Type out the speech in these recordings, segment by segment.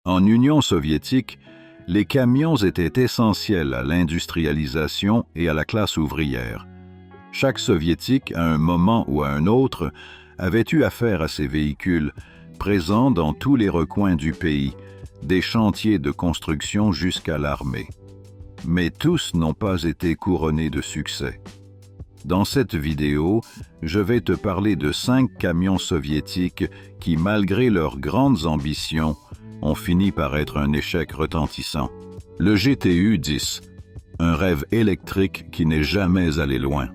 En Union soviétique, les camions étaient essentiels à l'industrialisation et à la classe ouvrière. Chaque Soviétique, à un moment ou à un autre, avait eu affaire à ces véhicules, présents dans tous les recoins du pays, des chantiers de construction jusqu'à l'armée. Mais tous n'ont pas été couronnés de succès. Dans cette vidéo, je vais te parler de 5 camions soviétiques qui, malgré leurs grandes ambitions, ont fini par être un échec retentissant. Le GTU-10, un rêve électrique qui n'est jamais allé loin.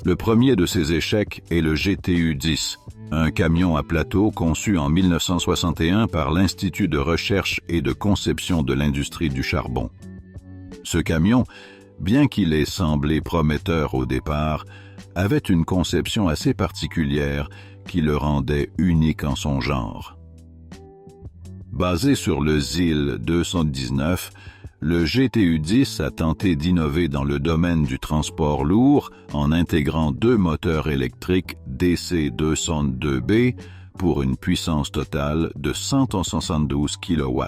Le premier de ces échecs est le GTU-10, un camion à plateau conçu en 1961 par l'Institut de recherche et de conception de l'industrie du charbon. Ce camion, bien qu'il ait semblé prometteur au départ, avait une conception assez particulière qui le rendait unique en son genre. Basé sur le ZIL 219, le GTU-10 a tenté d'innover dans le domaine du transport lourd en intégrant 2 moteurs électriques DC-202B pour une puissance totale de 172 kW,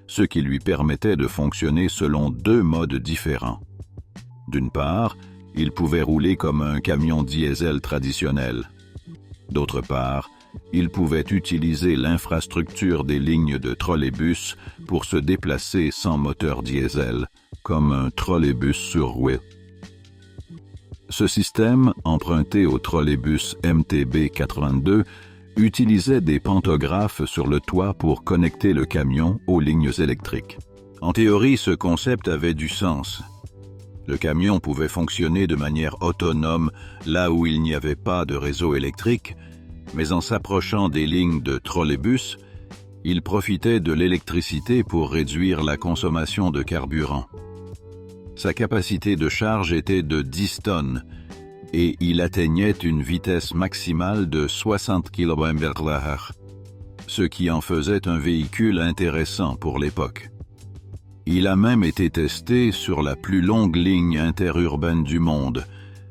ce qui lui permettait de fonctionner selon 2 modes différents. D'une part, il pouvait rouler comme un camion diesel traditionnel. D'autre part, il pouvait utiliser l'infrastructure des lignes de trolleybus pour se déplacer sans moteur diesel, comme un trolleybus sur roues. Ce système, emprunté au trolleybus MTB 82, utilisait des pantographes sur le toit pour connecter le camion aux lignes électriques. En théorie, ce concept avait du sens. Le camion pouvait fonctionner de manière autonome là où il n'y avait pas de réseau électrique, mais en s'approchant des lignes de trolleybus, il profitait de l'électricité pour réduire la consommation de carburant. Sa capacité de charge était de 10 tonnes et il atteignait une vitesse maximale de 60 km/h, ce qui en faisait un véhicule intéressant pour l'époque. Il a même été testé sur la plus longue ligne interurbaine du monde,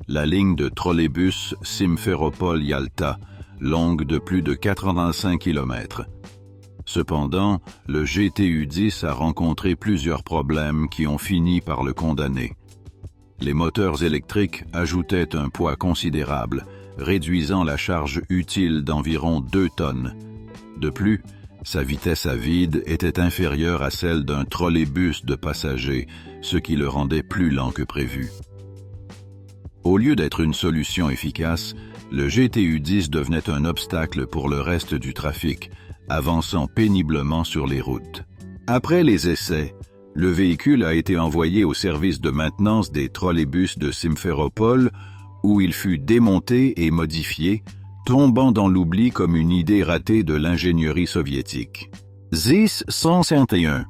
la ligne de trolleybus Simferopol-Yalta, longue de plus de 85 km. Cependant, le GTU-10 a rencontré plusieurs problèmes qui ont fini par le condamner. Les moteurs électriques ajoutaient un poids considérable, réduisant la charge utile d'environ 2 tonnes. De plus, sa vitesse à vide était inférieure à celle d'un trolleybus de passagers, ce qui le rendait plus lent que prévu. Au lieu d'être une solution efficace, le GTU-10 devenait un obstacle pour le reste du trafic, avançant péniblement sur les routes. Après les essais, le véhicule a été envoyé au service de maintenance des trolleybus de Simferopol, où il fut démonté et modifié, tombant dans l'oubli comme une idée ratée de l'ingénierie soviétique. ZIS-151,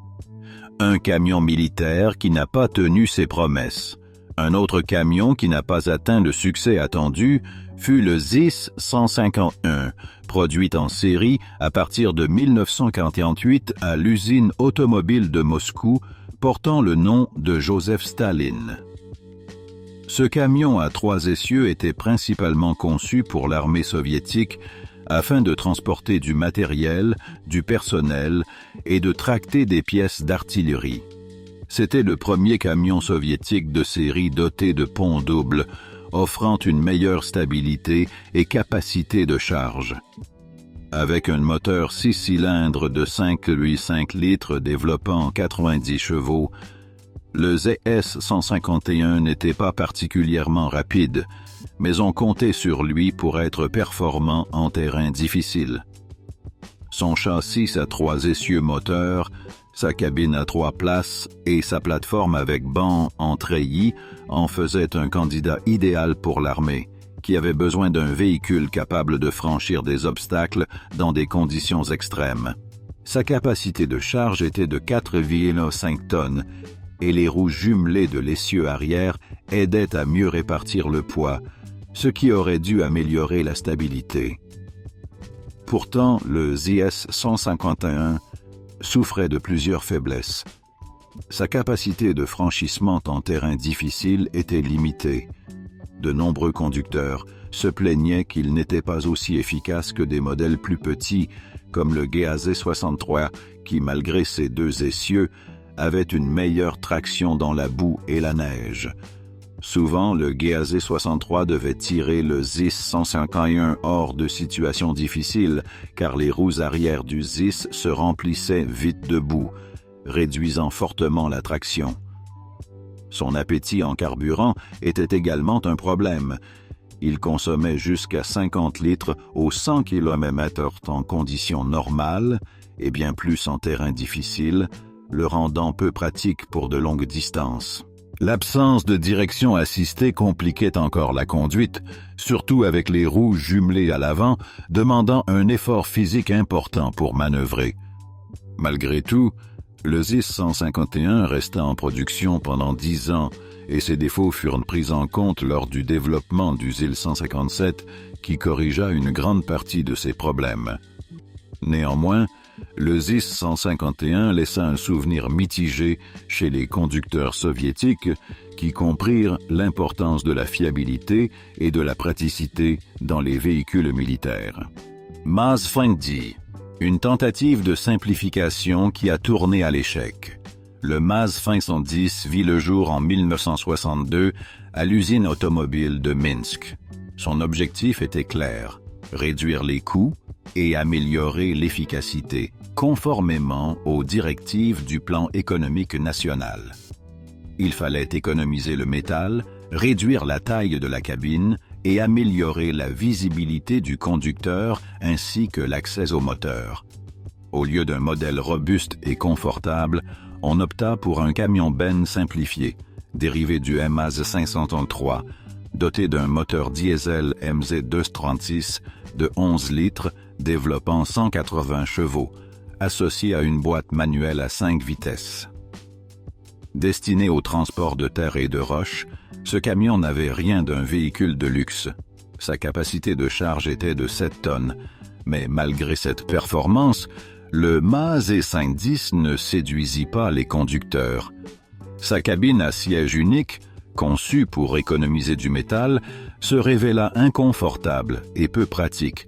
un camion militaire qui n'a pas tenu ses promesses. Un autre camion qui n'a pas atteint le succès attendu fut le ZIS-151, produit en série à partir de 1948 à l'usine automobile de Moscou, portant le nom de Joseph Staline. Ce camion à 3 essieux était principalement conçu pour l'armée soviétique afin de transporter du matériel, du personnel et de tracter des pièces d'artillerie. C'était le premier camion soviétique de série doté de ponts doubles, offrant une meilleure stabilité et capacité de charge. Avec un moteur 6 cylindres de 5,5 litres développant 90 chevaux, le ZS-151 n'était pas particulièrement rapide, mais on comptait sur lui pour être performant en terrain difficile. Son châssis à 3 essieux moteurs, sa cabine à 3 places et sa plateforme avec banc en treillis en faisaient un candidat idéal pour l'armée, qui avait besoin d'un véhicule capable de franchir des obstacles dans des conditions extrêmes. Sa capacité de charge était de 4,5 tonnes et les roues jumelées de l'essieu arrière aidaient à mieux répartir le poids, ce qui aurait dû améliorer la stabilité. Pourtant, le ZS-151 souffrait de plusieurs faiblesses. Sa capacité de franchissement en terrain difficile était limitée. De nombreux conducteurs, se plaignait qu'il n'était pas aussi efficace que des modèles plus petits, comme le GAZ-63, qui, malgré ses 2 essieux, avait une meilleure traction dans la boue et la neige. Souvent, le GAZ-63 devait tirer le ZIS 151 hors de situations difficiles, car les roues arrière du ZIS se remplissaient vite de boue, réduisant fortement la traction. Son appétit en carburant était également un problème. Il consommait jusqu'à 50 litres au 100 km/h en conditions normales et bien plus en terrain difficile, le rendant peu pratique pour de longues distances. L'absence de direction assistée compliquait encore la conduite, surtout avec les roues jumelées à l'avant, demandant un effort physique important pour manœuvrer. Malgré tout, le ZIS 151 resta en production pendant 10 ans et ses défauts furent pris en compte lors du développement du ZIL 157 qui corrigea une grande partie de ces problèmes. Néanmoins, le ZIS 151 laissa un souvenir mitigé chez les conducteurs soviétiques qui comprirent l'importance de la fiabilité et de la praticité dans les véhicules militaires. MAZ-5D, une tentative de simplification qui a tourné à l'échec. Le MAZ-510 vit le jour en 1962 à l'usine automobile de Minsk. Son objectif était clair, réduire les coûts et améliorer l'efficacité, conformément aux directives du plan économique national. Il fallait économiser le métal, réduire la taille de la cabine et améliorer la visibilité du conducteur ainsi que l'accès au moteur. Au lieu d'un modèle robuste et confortable, on opta pour un camion-benz simplifié, dérivé du MAZ 533, doté d'un moteur diesel MZ236 de 11 litres développant 180 chevaux, associé à une boîte manuelle à 5 vitesses. Destiné au transport de terre et de roches, ce camion n'avait rien d'un véhicule de luxe. Sa capacité de charge était de 7 tonnes, mais malgré cette performance, le MAZ 510 ne séduisit pas les conducteurs. Sa cabine à siège unique, conçue pour économiser du métal, se révéla inconfortable et peu pratique,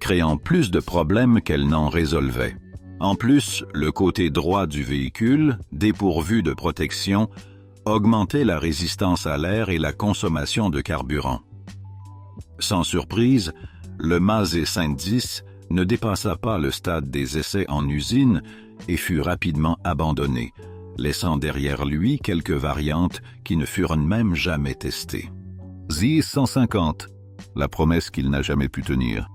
créant plus de problèmes qu'elle n'en résolvait. En plus, le côté droit du véhicule, dépourvu de protection, augmentait la résistance à l'air et la consommation de carburant. Sans surprise, le MAZ 510 ne dépassa pas le stade des essais en usine et fut rapidement abandonné, laissant derrière lui quelques variantes qui ne furent même jamais testées. ZIS 150, la promesse qu'il n'a jamais pu tenir.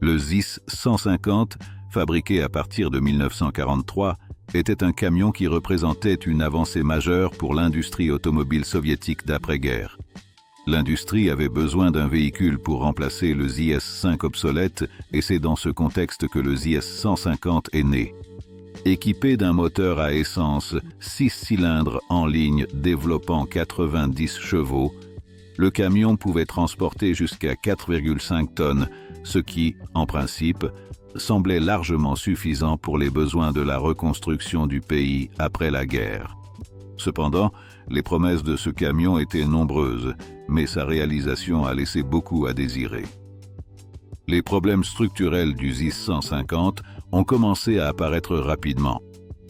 Le ZIS 150, fabriqué à partir de 1943, était un camion qui représentait une avancée majeure pour l'industrie automobile soviétique d'après-guerre. L'industrie avait besoin d'un véhicule pour remplacer le ZS-5 obsolète et c'est dans ce contexte que le ZIS 150 est né. Équipé d'un moteur à essence 6 cylindres en ligne développant 90 chevaux, le camion pouvait transporter jusqu'à 4,5 tonnes, ce qui, en principe, semblait largement suffisant pour les besoins de la reconstruction du pays après la guerre. Cependant, les promesses de ce camion étaient nombreuses, mais sa réalisation a laissé beaucoup à désirer. Les problèmes structurels du ZIS 150 ont commencé à apparaître rapidement.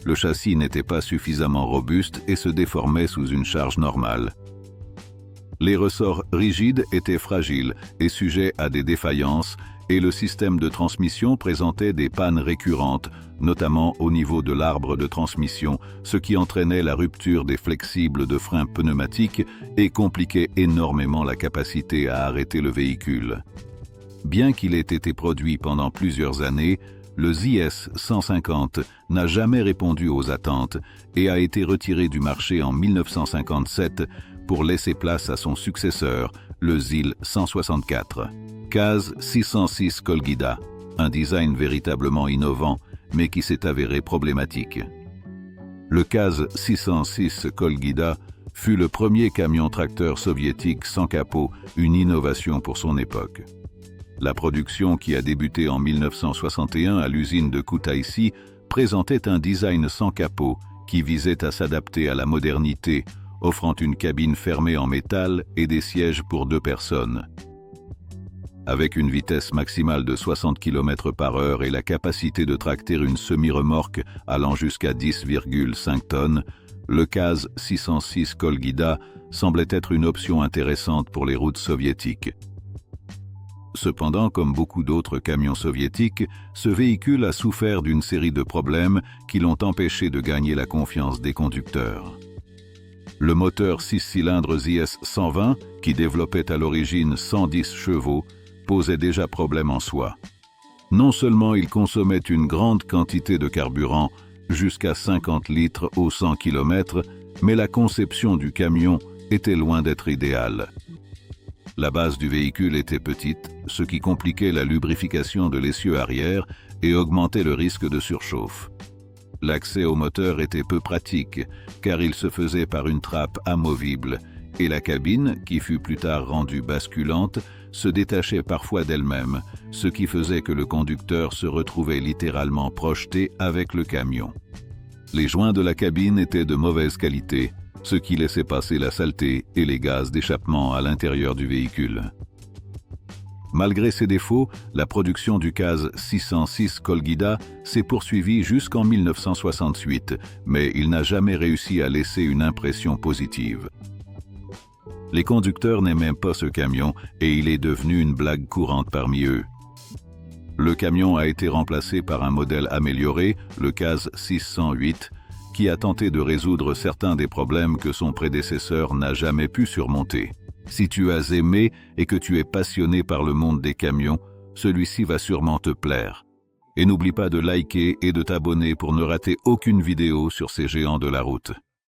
Le châssis n'était pas suffisamment robuste et se déformait sous une charge normale. Les ressorts rigides étaient fragiles et sujets à des défaillances, et le système de transmission présentait des pannes récurrentes, notamment au niveau de l'arbre de transmission, ce qui entraînait la rupture des flexibles de frein pneumatiques et compliquait énormément la capacité à arrêter le véhicule. Bien qu'il ait été produit pendant plusieurs années, le ZIS 150 n'a jamais répondu aux attentes et a été retiré du marché en 1957 pour laisser place à son successeur, le ZIL 164. CAZ 606 Kolgida, un design véritablement innovant, mais qui s'est avéré problématique. Le CAZ 606 Kolgida fut le premier camion-tracteur soviétique sans capot, une innovation pour son époque. La production, qui a débuté en 1961 à l'usine de Koutaïssi, présentait un design sans capot qui visait à s'adapter à la modernité, offrant une cabine fermée en métal et des sièges pour 2 personnes. Avec une vitesse maximale de 60 km/h et la capacité de tracter une semi-remorque allant jusqu'à 10,5 tonnes, le KAZ 606 Kolguida semblait être une option intéressante pour les routes soviétiques. Cependant, comme beaucoup d'autres camions soviétiques, ce véhicule a souffert d'une série de problèmes qui l'ont empêché de gagner la confiance des conducteurs. Le moteur 6 cylindres IS-120, qui développait à l'origine 110 chevaux, posait déjà problème en soi. Non seulement il consommait une grande quantité de carburant, jusqu'à 50 litres au 100 km, mais la conception du camion était loin d'être idéale. La base du véhicule était petite, ce qui compliquait la lubrification de l'essieu arrière et augmentait le risque de surchauffe. L'accès au moteur était peu pratique, car il se faisait par une trappe amovible, et la cabine, qui fut plus tard rendue basculante, se détachait parfois d'elle-même, ce qui faisait que le conducteur se retrouvait littéralement projeté avec le camion. Les joints de la cabine étaient de mauvaise qualité, ce qui laissait passer la saleté et les gaz d'échappement à l'intérieur du véhicule. Malgré ces défauts, la production du KAZ 606 Kolguida s'est poursuivie jusqu'en 1968, mais il n'a jamais réussi à laisser une impression positive. Les conducteurs n'aimaient pas ce camion et il est devenu une blague courante parmi eux. Le camion a été remplacé par un modèle amélioré, le KAZ 608, qui a tenté de résoudre certains des problèmes que son prédécesseur n'a jamais pu surmonter. Si tu as aimé et que tu es passionné par le monde des camions, celui-ci va sûrement te plaire. Et n'oublie pas de liker et de t'abonner pour ne rater aucune vidéo sur ces géants de la route.